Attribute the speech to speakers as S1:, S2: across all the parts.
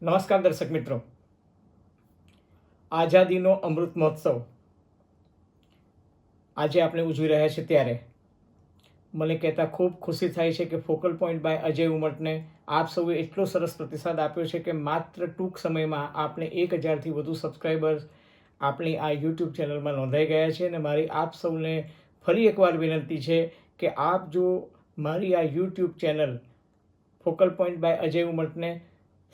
S1: નમસ્કાર દર્શક મિત્રો, આઝાદીનો અમૃત મહોત્સવ આજે આપણે ઉજવી રહ્યા છીએ ત્યારે મને કહેતા ખૂબ ખુશી થાય છે કે ફોકલ પોઈન્ટ બાય અજય ઉમટને આપ સૌએ એટલો સરસ પ્રતિસાદ આપ્યો છે કે માત્ર ટૂંક સમયમાં આપણે 1000થી વધુ સબસ્ક્રાઈબર્સ આપણી આ યુટ્યુબ ચેનલમાં નોંધાઈ ગયા છે. અને મારી આપ સૌને ફરી એકવાર વિનંતી છે કે આપ જો મારી આ YouTube channel focal point by Ajay ઉમટને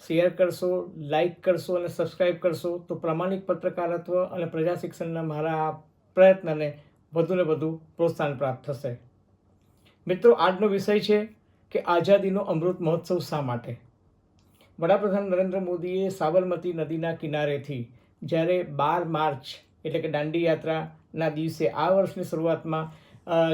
S1: શેર કરશો, લાઈક કરશો અને સબસ્ક્રાઈબ કરશો તો પ્રામાણિક પત્રકારત્વ અને પ્રજા શિક્ષણના મારા આ પ્રયત્નને વધુને વધુ પ્રોત્સાહન પ્રાપ્ત થશે. મિત્રો, આજનો વિષય છે કે આઝાદીનો અમૃત મહોત્સવ શા માટે. વડાપ્રધાન નરેન્દ્ર મોદીએ સાબરમતી નદીના કિનારેથી જ્યારે 12 માર્ચ એટલે કે દાંડી યાત્રાના દિવસે આ વર્ષની શરૂઆતમાં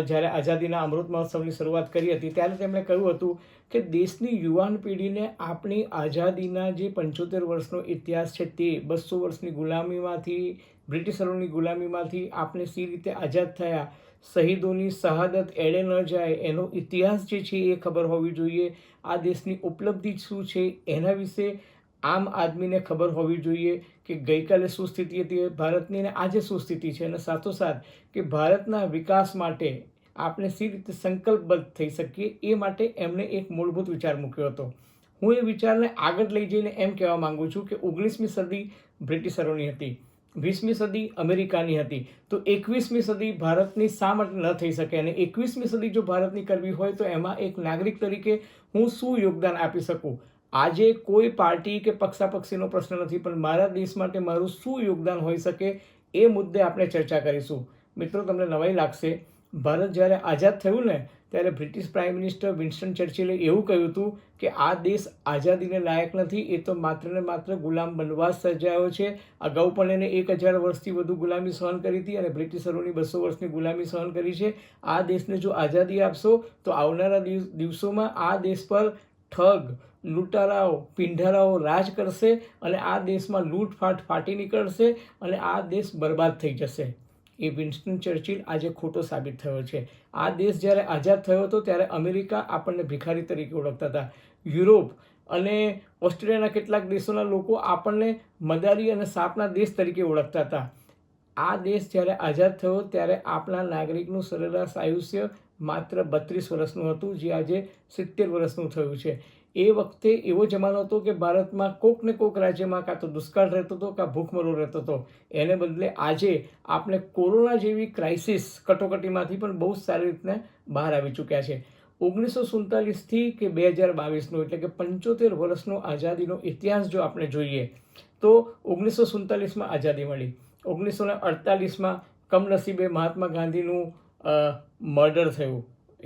S1: જ્યારે આઝાદીના અમૃત મહોત્સવની શરૂઆત કરી હતી ત્યારે તેમણે કહ્યું હતું કે દેશની યુવાન પેઢીને આપણી આઝાદીના જે 75 વર્ષનો ઇતિહાસ છે તે 200 વર્ષની ગુલામીમાંથી, બ્રિટિશરોની ગુલામીમાંથી આપણે સી રીતે આઝાદ થયા, શહીદોની શહાદત એળે ન જાય એનો ઇતિહાસ જે છે એ ખબર હોવી જોઈએ. આ દેશની ઉપલબ્ધિ શું છે એના વિશે આમ આદમીને ખબર હોવી જોઈએ કે ગઈકાલે શું સ્થિતિ હતી ભારતની અને આજે શું સ્થિતિ છે, અને સાથોસાથ કે ભારતના વિકાસ માટે આપણે સી રીતે સંકલ્પબદ્ધ થઈ શકીએ એ માટે એમણે એક મૂળભૂત વિચાર મૂક્યો હતો. હું એ વિચારને આગળ લઈ જઈને એમ કહેવા માગું છું કે 19મી સદી બ્રિટિશરોની હતી, 20મી સદી અમેરિકાની હતી, તો 21મી સદી ભારતની શા માટે ન થઈ શકે? અને 21મી સદી જો ભારતની કરવી હોય તો એમાં એક નાગરિક તરીકે હું શું યોગદાન આપી શકું? આજે કોઈ પાર્ટી કે પક્ષાપક્ષીનો પ્રશ્ન નથી, પણ મારા દેશ માટે મારું શું યોગદાન હોઈ શકે એ મુદ્દે આપણે ચર્ચા કરીશું. મિત્રો, તમને નવાઈ લાગશે, ભારત જ્યારે આઝાદ થયું ને ત્યારે બ્રિટિશ પ્રાઇમ મિનિસ્ટર વિન્સ્ટન ચર્ચિલે એવું કહ્યું હતું કે આ દેશ આઝાદીને લાયક નથી, એ તો માત્ર ને માત્ર ગુલામ બનવા સર્જાયો છે. અગાઉ પણ એને 1000 વર્ષથી વધુ ગુલામી સહન કરી હતી અને બ્રિટિશરોની 200 વર્ષની ગુલામી સહન કરી છે. આ દેશને જો આઝાદી આપશો તો આવનારા દિવસોમાં આ દેશ પર ઠગ, લૂંટારાઓ, પીંઢારાઓ રાજ કરશે અને આ દેશમાં લૂંટફાટ ફાટી નીકળશે અને આ દેશ બરબાદ થઈ જશે. એ વિન્સ્ટન ચર્ચિલ આજે ખોટો સાબિત થયો છે. આ દેશ જ્યારે આઝાદ થયો હતો ત્યારે અમેરિકા આપણને ભિખારી તરીકે ઓળખતા હતા. યુરોપ અને ઓસ્ટ્રેલિયાના કેટલાક દેશોના લોકો આપણને મદારી અને સાપના દેશ તરીકે ઓળખતા હતા. આ દેશ જ્યારે આઝાદ થયો ત્યારે આપણા નાગરિકનું સરેરાશ આયુષ્ય માત્ર 32 વર્ષનું હતું, જે આજે 70 વર્ષનું થયું છે. એ વખતે એવો જમાનો હતો કે ભારતમાં કોક ને કોક રાજ્યમાં કાં તો દુષ્કાળ રહેતો હતો કાં ભૂખમરો રહેતો હતો. એને બદલે આજે આપણે કોરોના જેવી ક્રાઇસિસ કટોકટીમાંથી પણ બહુ સારી રીતના બહાર આવી ચૂક્યા છે. 1947થી કે 2022નો એટલે કે 75 વર્ષનો આઝાદીનો ઇતિહાસ જો આપણે જોઈએ તો 1947માં આઝાદી મળી, 1948માં કમનસીબે મહાત્મા ગાંધીનું મર્ડર થયું,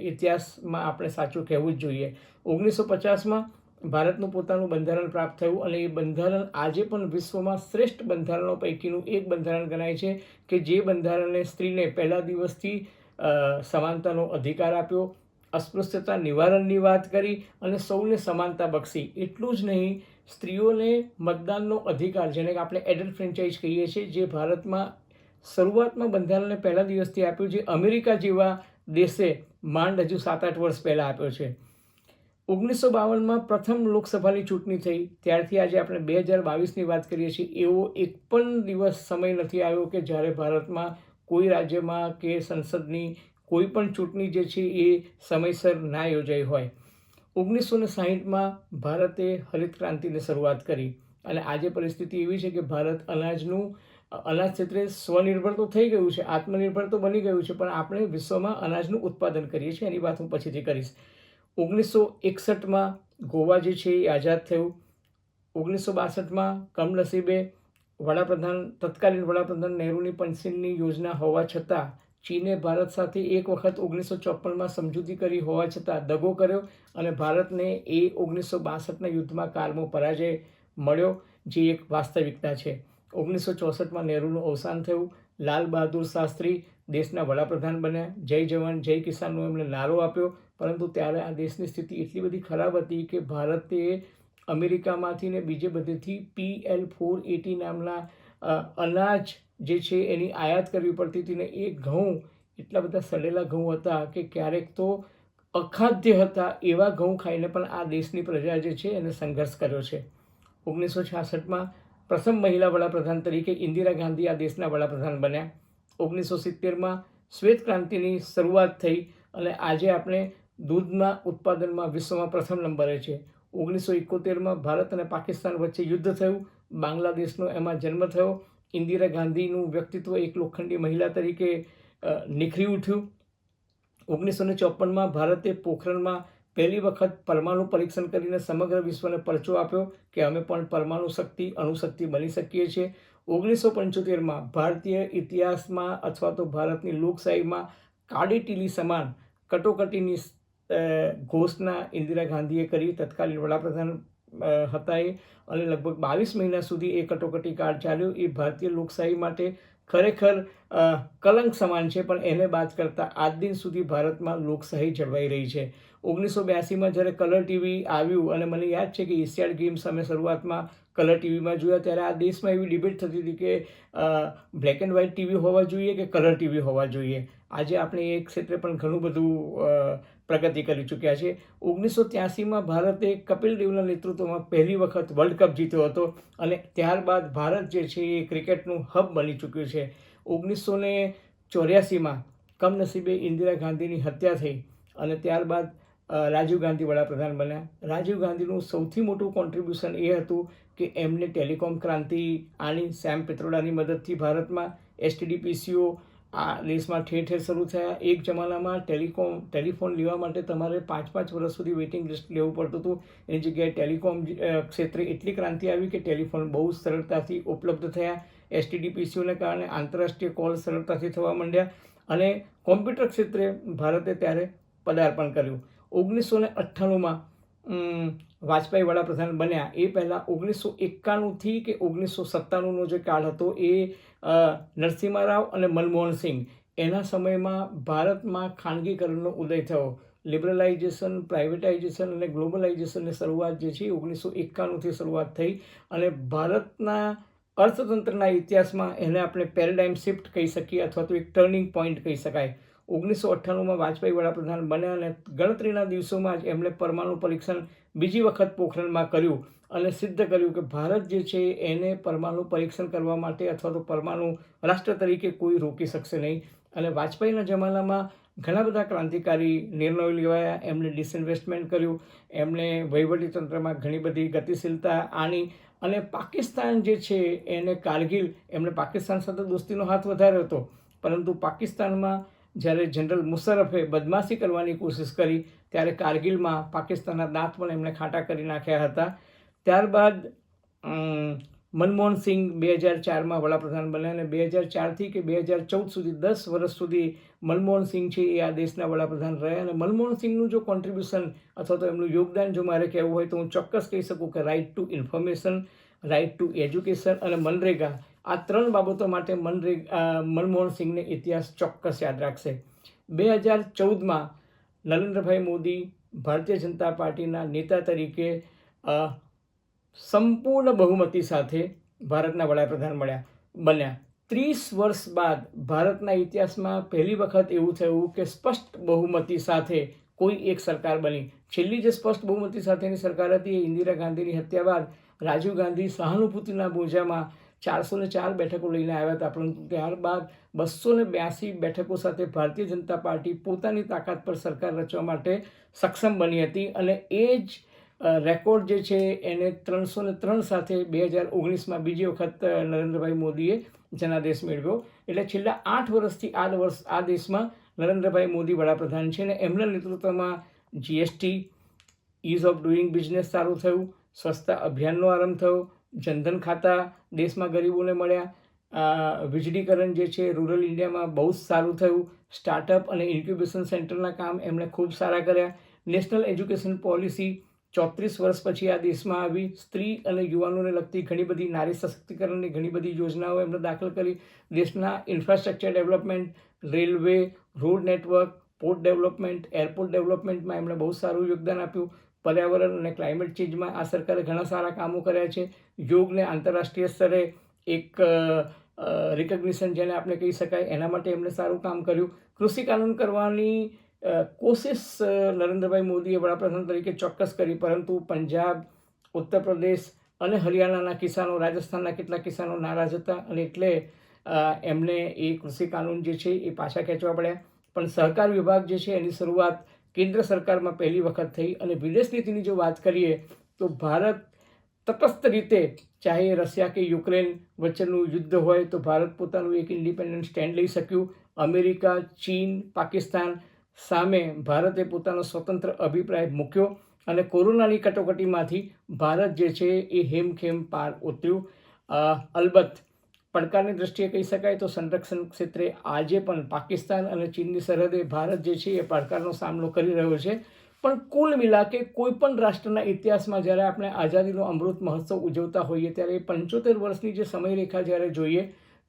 S1: ઇતિહાસમાં આપણે સાચું કહેવું જ જોઈએ. 1950માં ભારતનું પોતાનું બંધારણ પ્રાપ્ત થયું અને એ બંધારણ આજે પણ વિશ્વમાં શ્રેષ્ઠ બંધારણો પૈકીનું એક બંધારણ ગણાય છે કે જે બંધારણે સ્ત્રીને પહેલા દિવસથી સમાનતાનો અધિકાર આપ્યો, અસ્પૃશ્યતા નિવારણની વાત કરી અને સૌને સમાનતા બક્ષી. એટલું જ નહીં, સ્ત્રીઓને મતદાનનો અધિકાર, જેને આપણે એડલ્ટ ફ્રેન્ચાઇઝ કહીએ છીએ, જે ભારતમાં શરૂઆતમાં બંધારણને પહેલા દિવસથી આપ્યું, જે અમેરિકા જેવા દેશે માંડ હજુ 7-8 વર્ષ પહેલાં આપ્યો છે. 1952માં પ્રથમ લોકસભાની ચૂંટણી થઈ, ત્યારથી આજે આપણે 2022ની વાત કરીએ છીએ. એવો એક પણ દિવસ સમય નથી આવ્યો કે જ્યારે ભારતમાં કોઈ રાજ્યમાં કે સંસદની કોઈ પણ ચૂંટણી જે છે એ સમયસર ના યોજાઈ હોય. 1960માં ભારતે હરિત ક્રાંતિની શરૂઆત કરી અને આજે પરિસ્થિતિ એવી છે કે ભારત અનાજ ક્ષેત્રે સ્વનિર્ભર તો થઈ ગયું છે, આત્મનિર્ભર તો બની ગયું છે, પણ આપણે વિશ્વમાં અનાજનું ઉત્પાદન કરીએ છીએ. એની વાત હું પછીથી કરીશ. 1961માં ગોવા જે છે એ આઝાદ થયું. 1962માં કમનસીબે તત્કાલીન વડાપ્રધાન નહેરુની પંચશીલની યોજના હોવા છતાં ચીને ભારત સાથે એક વખત 1954માં સમજૂતી કરી હોવા છતાં દગો કર્યો અને ભારતને એ 1962ના યુદ્ધમાં કારમો પરાજય મળ્યો, જે એક વાસ્તવિકતા છે. 1964માં નહેરુનું અવસાન થયું. લાલ બહાદુર શાસ્ત્રી દેશના વડાપ્રધાન બન્યા. જય જવાન જય કિસાનનો એમણે નારો આપ્યો, પરંતુ ત્યારે આ દેશની સ્થિતિ એટલી બધી ખરાબ હતી કે ભારતે અમેરિકામાંથી ને બીજે બધેથી PL480 નામના અનાજ જે છે એની આયાત કરવી પડતી હતી ને એ ઘઉં એટલા બધા સડેલા ઘઉં હતા કે ક્યારેક તો અખાદ્ય હતા. એવા ઘઉં ખાઈને પણ આ દેશની પ્રજા જે છે એને સંઘર્ષ કર્યો છે. 1966માં પ્રથમ મહિલા વડાપ્રધાન તરીકે ઇન્દિરા ગાંધી આ દેશના વડાપ્રધાન બન્યા. 1970માં શ્વેત ક્રાંતિની શરૂઆત થઈ અને આજે આપણે દૂધના ઉત્પાદનમાં વિશ્વમાં પ્રથમ નંબરે છે. 1971માં ભારત અને પાકિસ્તાન વચ્ચે યુદ્ધ થયું. બાંગ્લાદેશનો એમાં જન્મ થયો. ઇન્દિરા ગાંધીનું વ્યક્તિત્વ એક લોખંડી મહિલા તરીકે નિખરી ઉઠ્યું. 1954માં ભારતે પોખરણમાં પહેલી વખત પરમાણુ પરીક્ષણ કરીને સમગ્ર વિશ્વને પરચો આપ્યો કે અમે પણ પરમાણુ શક્તિ અણુશક્તિ બની શકીએ છીએ. 1975માં ભારતીય ઇતિહાસમાં અથવા તો ભારતની લોકશાહીમાં કાળી ટીલી સમાન કટોકટીની ઘોષણા ઇન્દિરા ગાંધીએ કરી. તત્કાલીન વડાપ્રધાન હતા એ, અને લગભગ 22 મહિના સુધી એ કટોકટી કાળ ચાલ્યો. એ ભારતીય લોકશાહી માટે ખરેખર કલંક સમાન છે, પણ એને બાદ કરતાં આજ દિન સુધી ભારતમાં લોકશાહી જળવાઈ રહી છે. 1982માં જ્યારે કલર ટીવી આવ્યું, અને મને યાદ છે કે એશિયાડ ગેમ્સ અમે શરૂઆતમાં કલર ટીવીમાં જોયા, ત્યારે આ દેશમાં એવી ડિબેટ થતી હતી કે બ્લેક એન્ડ વ્હાઇટ ટીવી હોવા જોઈએ કે કલર ટીવી હોવા જોઈએ. આજે આપણે એ ક્ષેત્રે પણ ઘણું બધું પ્રગતિ કરી ચૂક્યા છે. 1983માં ભારતે કપિલ દેવના નેતૃત્વમાં પહેલી વખત વર્લ્ડ કપ જીત્યો હતો, અને ત્યારબાદ ભારત જે છે એ ક્રિકેટનું હબ બની ચૂક્યું છે. 1984માં કમનસીબે ઇન્દિરા ગાંધીની હત્યા થઈ, અને ત્યારબાદ રાજીવ ગાંધી વડાપ્રધાન બન્યા. રાજીવ ગાંધીનું સૌથી મોટું કોન્ટ્રીબ્યુશન એ હતું કે એમને ટેલિકોમ ક્રાંતિ આની. સેમ પિત્રોડાની મદદથી ભારતમાં એસટીડીપીસીઓ આ દેશમાં ઠેર ઠેર શરૂ થયા. એક જમાનામાં ટેલિફોન લેવા માટે તમારે 5 વર્ષ સુધી વેઇટિંગ લિસ્ટ લેવું પડતું હતું. એની જગ્યાએ ટેલિકોમ ક્ષેત્રે એટલી ક્રાંતિ આવી કે ટેલિફોન બહુ સરળતાથી ઉપલબ્ધ થયા. એસટીડીપીસીઓને કારણે આંતરરાષ્ટ્રીય કોલ સરળતાથી થવા માંડ્યા, અને કોમ્પ્યુટર ક્ષેત્રે ભારતે ત્યારે પદાર્પણ કર્યું. 1998માં વાજપેયી વડાપ્રધાન બન્યા. એ પહેલાં 1991થી કે 1997નો જે કાળ હતો એ નરસિમ્હા રાવ અને મનમોહન સિંહ, એના સમયમાં ભારતમાં ખાનગીકરણનો ઉદય થયો. લિબરલાઇઝેશન, પ્રાઇવેટાઇઝેશન અને ગ્લોબલાઇઝેશનની શરૂઆત જે છે 1991થી શરૂઆત થઈ, અને ભારતના અર્થતંત્રના ઇતિહાસમાં એને આપણે પેરેડાઇમ શિફ્ટ કહી શકીએ, અથવા તો એક ટર્નિંગ પોઈન્ટ કહી શકાય. 1998માં વાજપેયી વડાપ્રધાન બન્યા, અને ગણતરીના દિવસોમાં જ એમણે પરમાણુ પરીક્ષણ બીજી વખત પોખરણમાં કર્યું, અને સિદ્ધ કર્યું કે ભારત જે છે એને પરમાણુ પરીક્ષણ કરવા માટે અથવા તો પરમાણુ રાષ્ટ્ર તરીકે કોઈ રોકી શકશે નહીં. અને વાજપેયીના જમાનામાં ઘણા બધા ક્રાંતિકારી નિર્ણયો લેવાયા. એમણે ડિસઇન્વેસ્ટમેન્ટ કર્યું, એમણે વહીવટીતંત્રમાં ઘણી બધી ગતિશીલતા આણી, અને પાકિસ્તાન જે છે એને કારગિલ, એમણે પાકિસ્તાન સાથે દોસ્તીનો હાથ વધાર્યો હતો, પરંતુ પાકિસ્તાનમાં જ્યારે જનરલ મુશર્રફે બદમાશી કરવાની કોશિશ કરી, ત્યારે કારગિલમાં પાકિસ્તાનના દાંત પણ એમણે ખાટા કરી નાખ્યા હતા. ત્યારબાદ મનમોહન સિંહ 2004માં વડાપ્રધાન બન્યા, અને 2004થી કે 2014 સુધી 10 વર્ષ સુધી મનમોહન સિંહ છે એ આ દેશના વડાપ્રધાન રહ્યા. અને મનમોહન સિંહનું જો કોન્ટ્રીબ્યુશન અથવા તો એમનું યોગદાન જો મારે કહેવું હોય તો હું ચોક્કસ કહી શકું કે right to information, right to education અને મનરેગા, આ 3 બાબતો માટે મનમોહન સિંહને ઇતિહાસ ચોક્કસ યાદ રાખશે. 2014માં નરેન્દ્રભાઈ મોદી ભારતીય જનતા પાર્ટીના નેતા તરીકે સંપૂર્ણ બહુમતી સાથે ભારતના વડાપ્રધાન બન્યા. 30 વર્ષ બાદ ભારતના ઇતિહાસમાં પહેલી વખત એવું થયું કે સ્પષ્ટ બહુમતી સાથે કોઈ એક સરકાર બની. છેલ્લી જે સ્પષ્ટ બહુમતી સાથેની સરકાર હતી એ ઇન્દિરા ગાંધીની હત્યા બાદ રાજીવ ગાંધી સહાનુભૂતિના બોજામાં 404 બેઠકો લઈને આવ્યા હતા, પરંતુ ત્યારબાદ 282 બેઠકો સાથે ભારતીય જનતા પાર્ટી પોતાની તાકાત પર સરકાર રચવા માટે સક્ષમ બની હતી, અને એ જ રેકોર્ડ જે છે એને 303 સાથે 2019માં બીજી વખત નરેન્દ્રભાઈ મોદીએ જનાદેશ મેળવ્યો. એટલે છેલ્લા 8 વર્ષથી આ દેશમાં નરેન્દ્રભાઈ મોદી વડાપ્રધાન છે, અને એમના નેતૃત્વમાં GST, ease of doing business સારું થયું, સ્વચ્છતા અભિયાનનો આરંભ થયો, જનધન ખાતા દેશમાં ગરીબોને મળ્યા, વીજળીકરણ જે છે રૂરલ ઇન્ડિયામાં બહુ જ સારું થયું, સ્ટાર્ટઅપ અને ઇન્ક્યુબેશન સેન્ટરના કામ એમણે ખૂબ સારા કર્યા, નેશનલ એજ્યુકેશન પોલિસી 34 વર્ષ પછી આ દેશમાં આવી, સ્ત્રી અને યુવાનોને લગતી ઘણી બધી નારી સશક્તિકરણની ઘણી બધી યોજનાઓ એમણે દાખલ કરી, દેશના infrastructure development, railway, road network, port development, airport ડેવલપમેન્ટમાં એમણે બહુ સારું યોગદાન આપ્યું, પર્યાવરણ અને ક્લાઇમેટ ચેન્જમાં આ સરકારે ઘણા સારા કામો કર્યા છે, યોગને આંતરરાષ્ટ્રીય સ્તરે એક રિકગ્નિશન જેને આપણે કહી શકાય એના માટે એમણે સારું કામ કર્યું, કૃષિ કાનૂન કરવાની કોશિશ નરેન્દ્રભાઈ મોદીએ વડાપ્રધાન તરીકે ચોક્કસ કરી, પરંતુ પંજાબ, ઉત્તર પ્રદેશ, અને હરિયાણાના કિસાનો, રાજસ્થાનના કેટલાક કિસાનો નારાજ હતા અને એટલે એમને એ કૃષિ કાનૂન જે છે એ પાછા ખેંચવા પડ્યા. પણ સહકાર વિભાગ જે છે એની શરૂઆત કેન્દ્ર સરકારમાં પહેલી વખત થઈ. અને વિદેશ નીતિની જો વાત કરીએ તો ભારત તટસ્થ રીતે, ચાહે રશિયા કે યુક્રેન વચ્ચેનું યુદ્ધ હોય તો ભારત પોતાનું એક ઇન્ડિપેન્ડન્ટ સ્ટેન્ડ લઈ શક્યું. અમેરિકા, ચીન, પાકિસ્તાન સામે ભારતે પોતાનો સ્વતંત્ર અભિપ્રાય મૂક્યો અને કોરોનાની કટોકટીમાંથી ભારત જે છે એ હેમખેમ પાર ઉતર્યું. અલબત્ત પડકારની દ્રષ્ટિએ કહી શકાય તો સંરક્ષણ ક્ષેત્રે આજે પણ પાકિસ્તાન અને ચીનની સરહદે ભારત જે છે એ પડકારનો સામનો કરી રહ્યો છે. પણ કુલ મિલાકે કોઈ પણ રાષ્ટ્રના ઇતિહાસમાં જ્યારે આપણે આઝાદીનો અમૃત મહોત્સવ ઉજવતા હોઈએ ત્યારે 75 વર્ષની જે સમયરેખા જ્યારે જોઈએ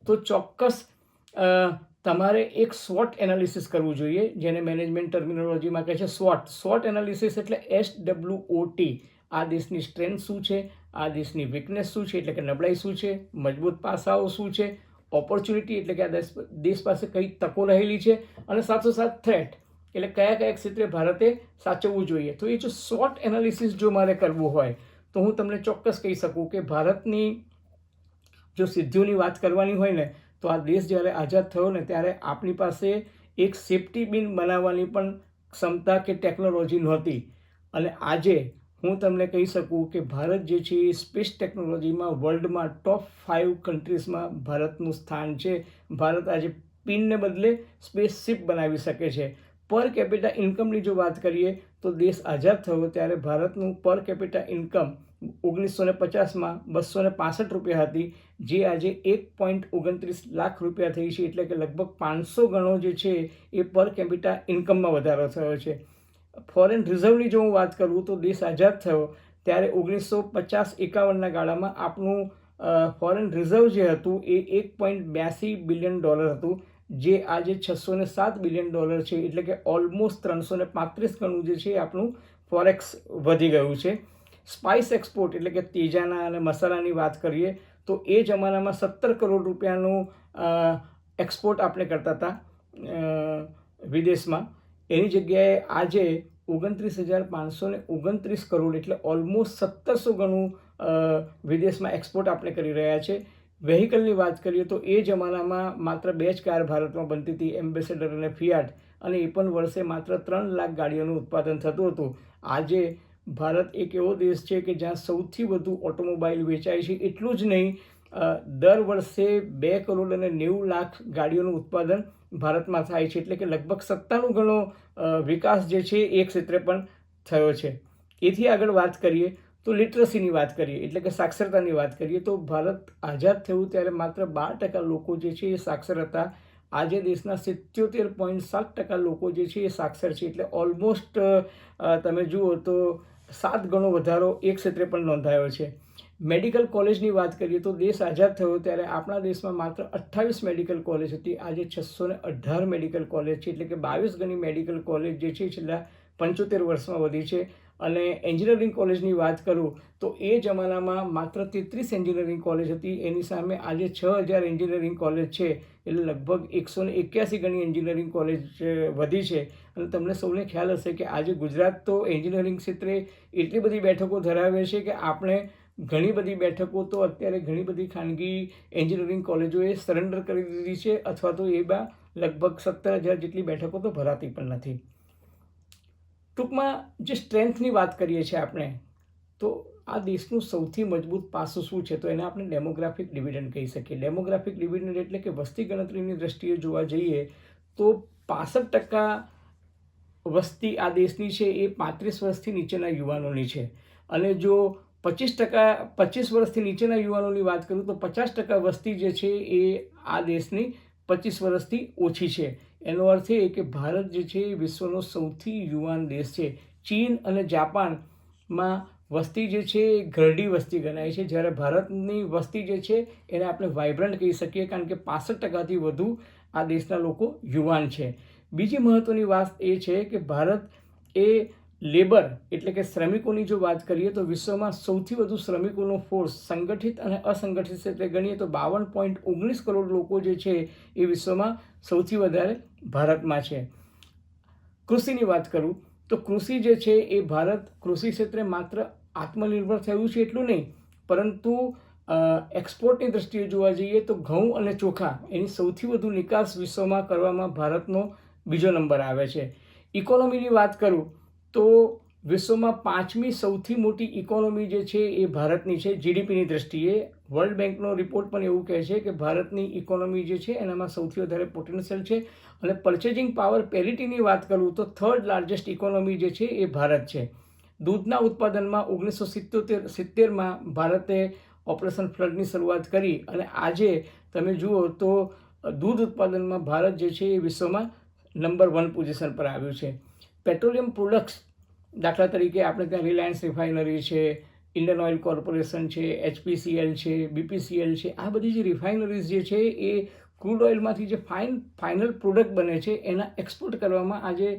S1: તો ચોક્કસ તમારે એક SWOT એનાલિસિસ કરવું જોઈએ, જેને મેનેજમેન્ટ ટર્મિનોલોજીમાં કહે છે SWOT એનાલિસિસ. એટલે SWOT. આ દેશની સ્ટ્રેન્થ શું છે, આ દેશની વીકનેસ શું છે, એટલે કે નબળાઈ શું છે, મજબૂત પાસાઓ શું છે, ઓપોર્ચ્યુનિટી એટલે કે આ દેશ પાસે કઈ તકો રહેલી છે, અને સાથોસાથ થ્રેટ એટલે કયા કયા ક્ષેત્રે ભારતે સાચવવું જોઈએ. તો એ જો SWOT એનાલિસિસ જો મારે કરવું હોય તો હું તમને ચોક્કસ કહી શકું કે ભારતની જો સિદ્ધિઓની વાત કરવાની હોય ને તો આ દેશ જ્યારે આઝાદ થયો ને ત્યારે આપણી પાસે એક સેફ્ટી પિન બનાવવાની પણ ક્ષમતા કે ટેકનોલોજી નહોતી. અને આજે હું તમને કહી શકું કે ભારત જે છે એ સ્પેસ ટેકનોલોજીમાં વર્લ્ડમાં ટોપ 5 કન્ટ્રીઝમાં ભારતનું સ્થાન છે. ભારત આજે પિનને બદલે સ્પેસશિપ બનાવી શકે છે. પર કેપિટા ઇન્કમની જો વાત કરીએ તો દેશ આઝાદ થયો ત્યારે ભારતનું પર કેપિટા ઇન્કમ 1950માં 265 રૂપિયા હતી, જે આજે 1.29 લાખ રૂપિયા થઈ છે. એટલે કે લગભગ 500 ગણો જે છે એ પર કેપિટા ઇન્કમમાં વધારો થયો છે. ફોરેન રિઝર્વની જો હું વાત કરું તો દેશ આઝાદ થયો ત્યારે 1950-51ના ગાળામાં આપણું ફોરેન રિઝર્વ જે હતું એ $1.82 બિલિયન હતું, જે આજે $607 બિલિયન છે. એટલે કે ઓલમોસ્ટ 335 ગણું જે છે આપણું ફોરેક્સ વધી ગયું છે. સ્પાઇસ એક્સપોર્ટ એટલે કે તેજાના અને મસાલાની વાત કરીએ તો એ જમાનામાં 17 કરોડ રૂપિયાનું એક્સપોર્ટ આપણે કરતા હતા વિદેશમાં. એની જગ્યાએ આજે 29,529 કરોડ એટલે ઓલમોસ્ટ 1700 ગણું વિદેશમાં એક્સપોર્ટ આપણે કરી રહ્યા છે. વેહિકલની વાત કરીએ તો એ જમાનામાં માત્ર 2 જ કાર ભારતમાં બનતી હતી, એમ્બેસેડર અને ફિયાટ, અને એ પણ વર્ષે માત્ર 3 લાખ ગાડીઓનું ઉત્પાદન થતું હતું. આજે ભારત એક એવો દેશ છે કે જ્યાં સૌથી વધુ ઓટોમોબાઈલ વેચાય છે. એટલું જ નહીં, દર વર્ષે 2 કરોડ અને 90 લાખ ગાડીઓનું ઉત્પાદન ભારતમાં થાય છે. એટલે કે લગભગ 97 ગણો વિકાસ જે છે એ ક્ષેત્રે પણ થયો છે. એથી આગળ વાત કરીએ તો લિટરસીની વાત કરીએ એટલે કે સાક્ષરતાની વાત કરીએ તો ભારત આઝાદ થયું ત્યારે માત્ર 12% લોકો જે છે એ સાક્ષર હતા. આજે દેશના 77.7% લોકો જે છે એ સાક્ષર છે. એટલે ઓલમોસ્ટ તમે જુઓ તો 7 ગણો વધારો એક ક્ષેત્રે પણ નોંધાયો છે. મેડિકલ કોલેજની વાત કરીએ તો દેશ આઝાદ થયો ત્યારે આપણા દેશમાં માત્ર 28 મેડિકલ કોલેજ હતી. આજે 618 મેડિકલ કોલેજ છે. એટલે કે 22 ગણી મેડિકલ કોલેજ જે છે છેલ્લા 75 વર્ષમાં વધી છે. અને એન્જિનિયરિંગ કોલેજની વાત કરું તો એ જમાનામાં માત્ર 33 એન્જિનિયરિંગ કોલેજ હતી. એની સામે આજે 6000 એન્જિનિયરિંગ કોલેજ છે. એટલે લગભગ 181 ગણી એન્જિનિયરિંગ કોલેજ વધી છે. અને તમને સૌને ખ્યાલ હશે કે આજે ગુજરાત તો એન્જિનિયરિંગ ક્ષેત્રે એટલી બધી બેઠકો ધરાવે છે કે આપણે ઘણી બધી બેઠકો તો અત્યારે ઘણી બધી ખાનગી એન્જિનિયરિંગ કોલેજોએ સરેન્ડર કરી દીધી છે, અથવા તો એમાં લગભગ 17,000 જેટલી બેઠકો તો ભરાતી પણ નથી. ટૂંકમાં જે સ્ટ્રેન્થની વાત કરીએ છીએ આપણે તો આ દેશનું સૌથી મજબૂત પાસું શું છે તો એને આપણે ડેમોગ્રાફિક ડિવિડન્ડ કહી શકીએ. ડેમોગ્રાફિક ડિવિડન્ડ એટલે કે વસ્તી ગણતરીની દ્રષ્ટિએ જોવા જઈએ તો 65% વસ્તી આ દેશની છે એ 35 વર્ષથી નીચેના યુવાનોની છે. અને જો 25 વર્ષથી નીચેના યુવાનોની વાત કરું તો 50% વસ્તી જે છે એ આ દેશની 25 વર્ષથી ઓછી છે. એનો અર્થ એ કે ભારત જે છે એ વિશ્વનો સૌથી યુવાન દેશ છે. ચીન અને જાપાનમાં વસ્તી જે છે એ ઘરડી વસ્તી ગણાય છે, જ્યારે ભારતની વસ્તી જે છે એને આપણે વાઇબ્રન્ટ કહી શકીએ, કારણ કે 65%થી વધુ આ દેશના લોકો યુવાન છે. બીજી મહત્ત્વની વાત એ છે કે ભારત એ લેબર એટલે કે શ્રમિકોની જો વાત કરીએ તો વિશ્વમાં સૌથી વધુ શ્રમિકોનો ફોર્સ સંગઠિત અને અસંગઠિત ક્ષેત્રે ગણીએ તો 52.19 કરોડ લોકો જે છે એ વિશ્વમાં સૌથી વધારે ભારતમાં છે. કૃષિની વાત કરું તો કૃષિ જે છે એ ભારત કૃષિ ક્ષેત્રે માત્ર આત્મનિર્ભર થયું છે એટલું નહીં, પરંતુ એક્સપોર્ટની દ્રષ્ટિએ જોવા જઈએ તો ઘઉં અને ચોખા એની સૌથી વધુ નિકાસ વિશ્વમાં કરવામાં ભારતનો બીજો નંબર આવે છે. ઇકોનોમીની વાત કરું તો વિશ્વમાં 5મી સૌથી મોટી ઇકોનોમી જે છે એ ભારતની છે જીડીપીની દ્રષ્ટિએ. વર્લ્ડ બેંકનો રિપોર્ટ પણ એવું કહે છે કે ભારતની ઇકોનોમી જે છે એનામાં સૌથી વધારે પોટેન્શિયલ છે. અને પર્ચેસિંગ પાવર પેરિટીની વાત કરું તો 3rd લાર્જેસ્ટ ઇકોનોમી જે છે એ ભારત છે. દૂધના ઉત્પાદનમાં 1970માં ભારતે ઓપરેશન ફ્લડની શરૂઆત કરી અને આજે તમે જુઓ તો દૂધ ઉત્પાદનમાં ભારત જે છે એ વિશ્વમાં નંબર 1 પોઝિશન પર આવ્યું છે. પેટ્રોલિયમ પ્રોડક્ટ્સ દાખલા તરીકે આપણે ત્યાં રિલાયન્સ રિફાઇનરી છે, ઇન્ડિયન ઓઇલ કોર્પોરેશન છે, HPCL છે, BPCL છે, આ બધી જે રિફાઇનરીઝ જે છે એ ક્રૂડ ઓઇલમાંથી જે ફાઇનલ પ્રોડક્ટ બને છે એના એક્સપોર્ટ કરવામાં આજે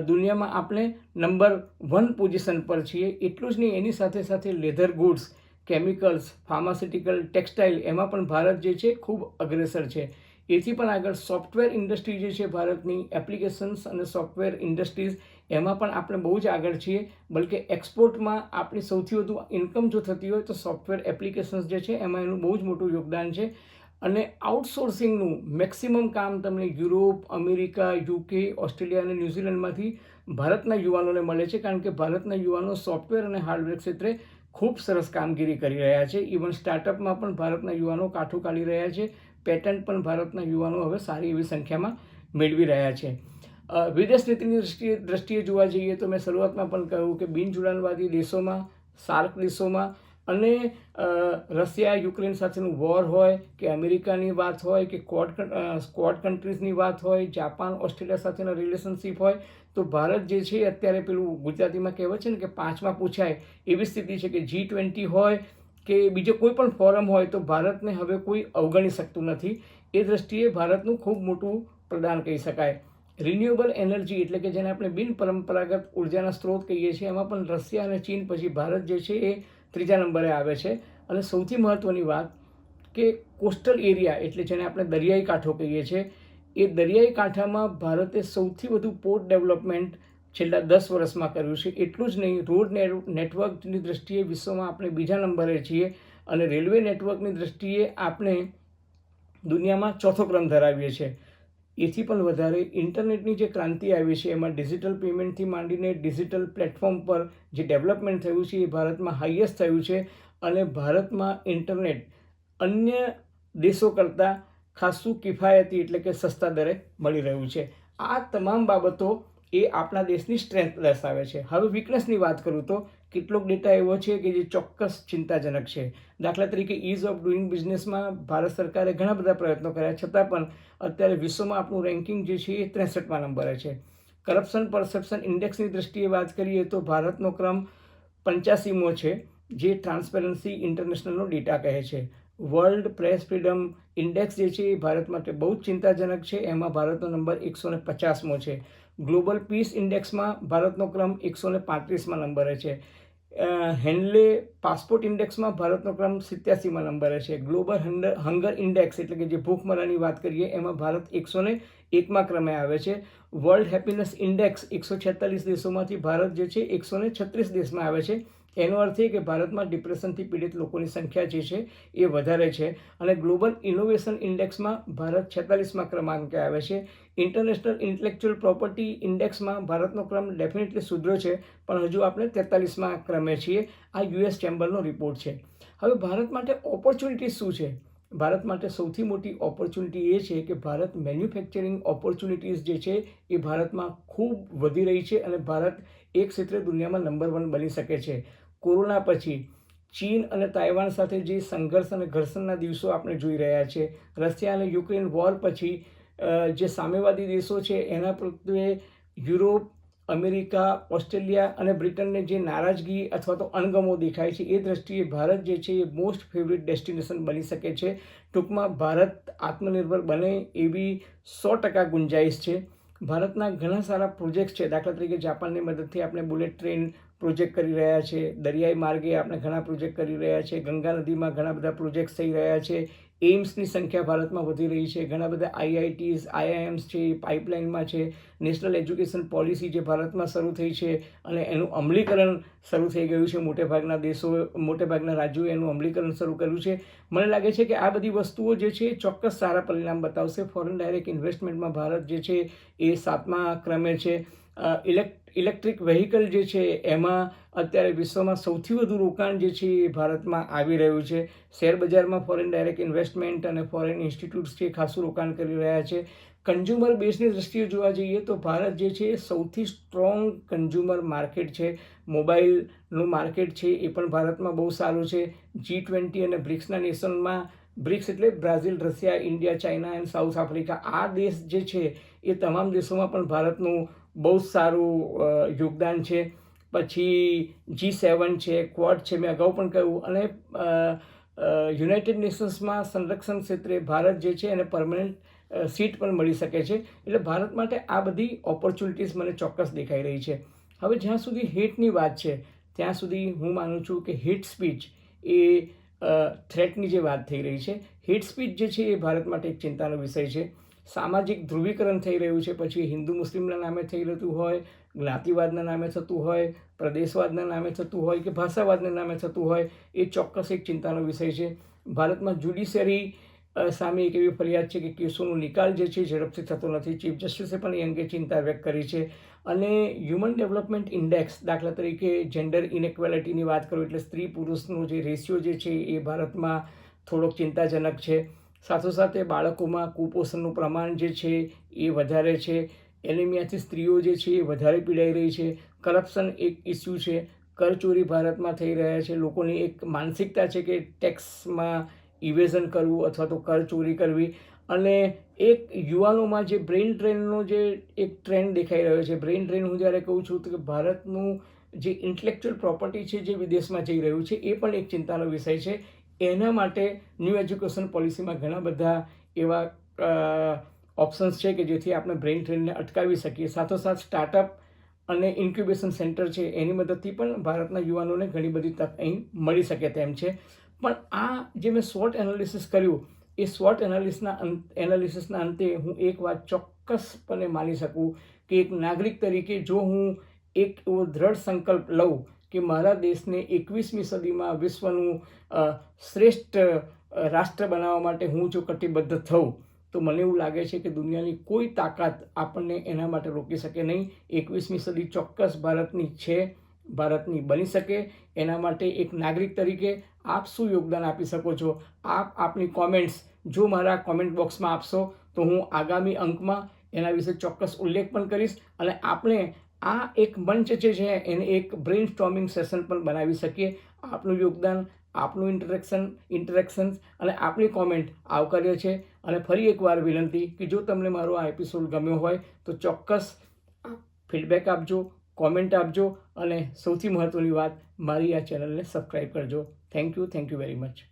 S1: દુનિયામાં આપણે નંબર 1 પોઝિશન પર છીએ. એટલું જ નહીં, એની સાથે સાથે leather goods, chemicals, pharmaceutical, textile એમાં પણ ભારત જે છે ખૂબ અગ્રેસર છે. એથી પણ આગળ સોફ્ટવેર ઇન્ડસ્ટ્રી જે છે ભારતની, એપ્લિકેશન્સ અને સોફ્ટવેર ઇન્ડસ્ટ્રીઝ એમાં પણ આપણે બહુ જ આગળ છીએ. બલકે એક્સપોર્ટમાં આપણી સૌથી વધુ ઇન્કમ જો થતી હોય તો સોફ્ટવેર એપ્લિકેશન્સ જે છે એમાં એનું બહુ જ મોટું યોગદાન છે. અને આઉટસોર્સિંગનું મેક્સિમમ કામ તમને યુરોપ, અમેરિકા, UK, ઓસ્ટ્રેલિયા અને ન્યૂઝીલેન્ડમાંથી ભારતના યુવાનોને મળે છે, કારણ કે ભારતના યુવાનો સોફ્ટવેર અને હાર્ડવેર ક્ષેત્રે ખૂબ સરસ કામગીરી કરી રહ્યા છે. ઇવન સ્ટાર્ટઅપમાં પણ ભારતના યુવાનો કાઠું કાઢી રહ્યા છે. પેટન્ટ પણ ભારતના યુવાનો હવે સારી એવી સંખ્યામાં મેળવી રહ્યા છે. વિદેશ નીતિની દ્રષ્ટિએ જોવા જઈએ તો મેં શરૂઆતમાં પણ કહ્યું કે બિનજોડાણવાદી દેશોમાં, સાર્ક દેશોમાં અને રશિયા યુક્રેન સાથેનું વોર હોય કે અમેરિકાની વાત હોય કે ક્વાડ કન્ટ્રીઝની વાત હોય, જાપાન ઓસ્ટ્રેલિયા સાથેના રિલેશનશિપ હોય, તો ભારત જે છે અત્યારે પેલું ગુજરાતીમાં કહેવાય છે ને કે 5માં પૂછાય એવી સ્થિતિ છે કે G20 હોય કે બીજો કોઈ પણ ફોરમ હોય તો ભારતને હવે કોઈ અવગણી શકતું નથી. એ દ્રષ્ટિએ ભારતનું ખૂબ મોટું પ્રદાન કહી શકાય. રિન્યુએબલ એનર્જી એટલે કે જેને આપણે બિન પરંપરાગત ઉર્જાના સ્ત્રોત કહીએ છીએ એમાં પણ રશિયા અને ચીન પછી ભારત જે છે એ 3જા નંબરે આવે છે. અને સૌથી મહત્ત્વની વાત કે કોસ્ટલ એરિયા એટલે જેને આપણે દરિયાઈ કાંઠો કહીએ છીએ, એ દરિયાઈ કાંઠામાં ભારતે સૌથી વધુ પોર્ટ ડેવલપમેન્ટ છેલ્લા 10 વર્ષમાં કર્યું છે. એટલું જ નહીં, રોડ નેટવર્કની દ્રષ્ટિએ વિશ્વમાં આપણે બીજા નંબરે છીએ અને રેલવે નેટવર્કની દ્રષ્ટિએ આપણે દુનિયામાં 4થો ક્રમ ધરાવીએ છીએ. એથી પણ વધારે ઇન્ટરનેટની જે ક્રાંતિ આવી છે એમાં ડિજિટલ પેમેન્ટથી માંડીને ડિજિટલ પ્લેટફોર્મ પર જે ડેવલપમેન્ટ થયું છે એ ભારતમાં હાઈએસ્ટ થયું છે. અને ભારતમાં ઇન્ટરનેટ અન્ય દેશો કરતાં ખાસું કિફાયતી એટલે કે સસ્તા દરે મળી રહ્યું છે. આ તમામ બાબતો એ આપણા દેશની સ્ટ્રેન્થ દર્શાવે છે. હવે વીકનેસની વાત કરું તો કેટલોક ડેટા એવો છે કે જે ચોક્કસ ચિંતાજનક છે. દાખલા તરીકે ઇઝ ઓફ ડુઈંગ બિઝનેસમાં ભારત સરકારે ઘણા બધા પ્રયત્નો કર્યા છતાં પણ અત્યારે વિશ્વમાં આપણું રેન્કિંગ જે છે એ 63માં નંબરે છે. કરપ્શન પરસેપ્શન ઇન્ડેક્સની દ્રષ્ટિએ વાત કરીએ તો ભારતનો ક્રમ 85મો છે, જે ટ્રાન્સપેરન્સી ઇન્ટરનેશનલનો ડેટા કહે છે. વર્લ્ડ પ્રેસ ફ્રીડમ ઇન્ડેક્સ જે છે એ ભારત માટે બહુ જ ચિંતાજનક છે. એમાં ભારતનો નંબર 150મો છે. ગ્લોબલ પીસ ઇન્ડેક્સમાં ભારતનો ક્રમ 135માં નંબરે છે. હેન્લે પાસપોર્ટ ઇન્ડેક્સમાં ભારતનો ક્રમ 87માં નંબરે છે. ગ્લોબલ હંગર ઇન્ડેક્સ એટલે કે જે ભૂખમરાની વાત કરીએ એમાં ભારત 101માં ક્રમે આવે છે. વર્લ્ડ હેપીનેસ ઇન્ડેક્સ 146 દેશોમાંથી ભારત જે છે 136 દેશમાં આવે છે. એનો અર્થ એ કે ભારતમાં ડિપ્રેશનથી પીડિત લોકોની સંખ્યા જે છે એ વધારે છે. અને ગ્લોબલ ઇનોવેશન ઇન્ડેક્સમાં ભારત 46માં ક્રમાંકે આવે છે. ઇન્ટરનેશનલ ઇન્ટેલેક્ચ્યુઅલ પ્રોપર્ટી ઇન્ડેક્સમાં ભારતનો ક્રમ ડેફિનેટલી સુધર્યો છે, પણ હજુ આપણે 43માં ક્રમે છીએ. આ US ચેમ્બરનો રિપોર્ટ છે. હવે ભારત માટે ઓપોર્ચ્યુનિટી શું છે? ભારત માટે સૌથી મોટી ઓપોર્ચ્યુનિટી એ છે કે ભારત મેન્યુફેક્ચરિંગ ઓપોર્ચ્યુનિટીઝ જે છે એ ભારતમાં ખૂબ વધી રહી છે અને ભારત એક ક્ષેત્રે દુનિયામાં નંબર 1 બની શકે છે. કોરોના પછી ચીન અને તાઇવાન સાથે જે સંઘર્ષ અને ઘર્ષણના દિવસો આપણે જોઈ રહ્યા છે, રશિયા અને યુક્રેન વોર પછી જે સામ્યવાદી દેશો છે એના પ્રત્યે યુરોપ, અમેરિકા, ઓસ્ટ્રેલિયા અને બ્રિટનને જે નારાજગી અથવા તો અણગમો દેખાય છે, એ દ્રષ્ટિએ ભારત જે છે એ મોસ્ટ ફેવરિટ ડેસ્ટિનેશન બની શકે છે. ટૂંકમાં ભારત આત્મનિર્ભર બને એવી 100% ગુંજાઈશ છે. ભારતના ઘણા સારા પ્રોજેક્ટ્સ છે. દાખલા તરીકે જાપાનની મદદથી આપણે બુલેટ ટ્રેન પ્રોજેક્ટ કરી રહ્યા છે, દરિયાઈ માર્ગે આપણે ઘણા પ્રોજેક્ટ કરી રહ્યા છે, ગંગા નદીમાં ઘણા બધા પ્રોજેક્ટ્સ થઈ રહ્યા છે, એમ્સની સંખ્યા ભારતમાં વધી રહી છે, ઘણા બધા આઈઆઈટીઝ આઈઆઈએમ્સ છે એ પાઇપલાઇનમાં છે, નેશનલ એજ્યુકેશન પોલિસી જે ભારતમાં શરૂ થઈ છે અને એનું અમલીકરણ શરૂ થઈ ગયું છે, મોટેભાગના રાજ્યોએ એનું અમલીકરણ શરૂ કર્યું છે. મને લાગે છે કે આ બધી વસ્તુઓ જે છે એ ચોક્કસ સારા પરિણામ બતાવશે. ફોરેન ડાયરેક્ટ ઇન્વેસ્ટમેન્ટમાં ભારત જે છે એ 7મા ક્રમે છે. ઇલેક્ટ્રિક વ્હીકલ જે છે એમાં અત્યારે વિશ્વમાં સૌથી વધુ રોકાણ જે છે એ ભારતમાં આવી રહ્યું છે. શેર બજારમાં ફોરેન ડાયરેક્ટ ઇન્વેસ્ટમેન્ટ અને ફોરેન ઇન્સ્ટિટ્યૂટ્સ છે ખાસું રોકાણ કરી રહ્યા છે. કન્ઝ્યુમર બેઝની દૃષ્ટિએ જોવા જઈએ તો ભારત જે છે એ સૌથી સ્ટ્રોંગ કન્ઝ્યુમર માર્કેટ છે. મોબાઈલનું માર્કેટ છે એ પણ ભારતમાં બહુ સારું છે. G20 અને બ્રિક્સના નેશનમાં, બ્રિક્સ એટલે Brazil, Russia, India, China and south Africa, આ દેશ જે છે એ તમામ દેશોમાં પણ ભારતનું બહુ જ સારું યોગદાન છે. પછી G7 છે, ક્વોડ છે, મેં અગાઉ પણ કહ્યું, અને યુનાઇટેડ નેશન્સમાં સંરક્ષણ ક્ષેત્રે ભારત જે છે એને પરમનન્ટ સીટ પણ મળી શકે છે. એટલે ભારત માટે આ બધી ઓપોર્ચ્યુનિટીઝ મને ચોક્કસ દેખાઈ રહી છે. હવે જ્યાં સુધી હેટની વાત છે ત્યાં સુધી હું માનું છું કે હેટ સ્પીચ એ થ્રેટની જે વાત થઈ રહી છે, હેટ સ્પીચ જે છે એ ભારત માટે એક ચિંતાનો વિષય છે. સામાજિક ધ્રુવીકરણ થઈ રહ્યું છે, પછી હિન્દુ મુસ્લિમના નામે થઈ રહેતું હોય, જ્ઞાતિવાદના નામે થતું હોય, પ્રદેશવાદના નામે થતું હોય કે ભાષાવાદના નામે થતું હોય, એ ચોક્કસ એક ચિંતાનો વિષય છે. ભારતમાં જ્યુડિશિયરી સામે એક એવી ફરિયાદ છે કે કેસોનો નિકાલ જે છે ઝડપથી થતો નથી. ચીફ જસ્ટિસે પણ એ અંગે ચિંતા વ્યક્ત કરી છે. અને હ્યુમન ડેવલપમેન્ટ ઇન્ડેક્સ, દાખલા તરીકે જેન્ડર ઇનઇક્વેલિટીની વાત કરું એટલે સ્ત્રી પુરુષનો જે રેશિયો જે છે એ ભારતમાં થોડોક ચિંતાજનક છે. સાથોસાથે બાળકોમાં કુપોષણનું પ્રમાણ જે છે એ વધારે છે. એનિમિયાથી સ્ત્રીઓ જે છે એ વધારે પીડાઈ રહી છે. કરપ્શન એક ઇસ્યુ છે. કરચોરી ભારતમાં થઈ રહ્યા છે. લોકોની એક માનસિકતા છે કે ટેક્સમાં ઇવેઝન કરવું અથવા તો કર ચોરી કરવી. અને એક યુવાનોમાં જે બ્રેઇન ડ્રેનનો જે એક ટ્રેન્ડ દેખાઈ રહ્યો છે. બ્રેઇન ડ્રેન હું જ્યારે કહું છું તો કે ભારતનું જે ઇન્ટેલેક્ચ્યુઅલ પ્રોપર્ટી છે જે વિદેશમાં જઈ રહ્યું છે એ પણ એક ચિંતાનો વિષય છે. એના માટે ન્યૂ એજ્યુકેશન પોલિસીમાં ઘણા બધા એવા ઓપ્શન્સ છે કે જેથી આપણે બ્રેઇન ડ્રેનને અટકાવી શકીએ. સાથોસાથ સ્ટાર્ટઅપ અને ઇન્ક્યુબેશન સેન્ટર છે એની મદદથી પણ ભારતના યુવાનોને ઘણી બધી તક અહીં મળી શકે તેમ છે. પણ આ જે મેં SWOT એનાલિસિસ કર્યું એ SWOT એનાલિસિસના અંતે હું એક વાત ચોક્કસપણે માની શકું કે એક નાગરિક તરીકે જો હું એક એવો દ્રઢ સંકલ્પ લઉં કે મારા દેશને 21મી સદીમાં વિશ્વનું શ્રેષ્ઠ રાષ્ટ્ર બનાવવા માટે હું જો કટિબદ્ધ થઉં તો મને એવું લાગે છે કે દુનિયાની કોઈ તાકાત આપણને એના માટે રોકી શકે નહીં. 21મી સદી ચોક્કસ ભારતની છે, ભારતની બની શકે. એના માટે એક નાગરિક તરીકે આપ શું યોગદાન આપી શકો છો? આપ આપની કોમેન્ટ્સ જો મારા કોમેન્ટ બોક્સમાં આપશો તો હું આગામી અંકમાં એના વિશે ચોક્કસ ઉલ્લેખ પણ કરીશ. અને આપણે આ એક મંચ જે છે એને એક બ્રેઇન સ્ટોર્મિંગ સેશન પણ બનાવી શકીએ. આપનું યોગદાન, આપનું ઇન્ટરેક્શન્સ અને આપણી કોમેન્ટ આવકાર્ય છે. અને ફરી એકવાર વિનંતી કે જો તમને મારો આ એપિસોડ ગમ્યો હોય તો ચોક્કસ ફીડબેક આપજો, કોમેન્ટ આપજો અને સૌથી મહત્ત્વની વાત, મારી આ ચેનલને સબસ્ક્રાઈબ કરજો. Thank you very much.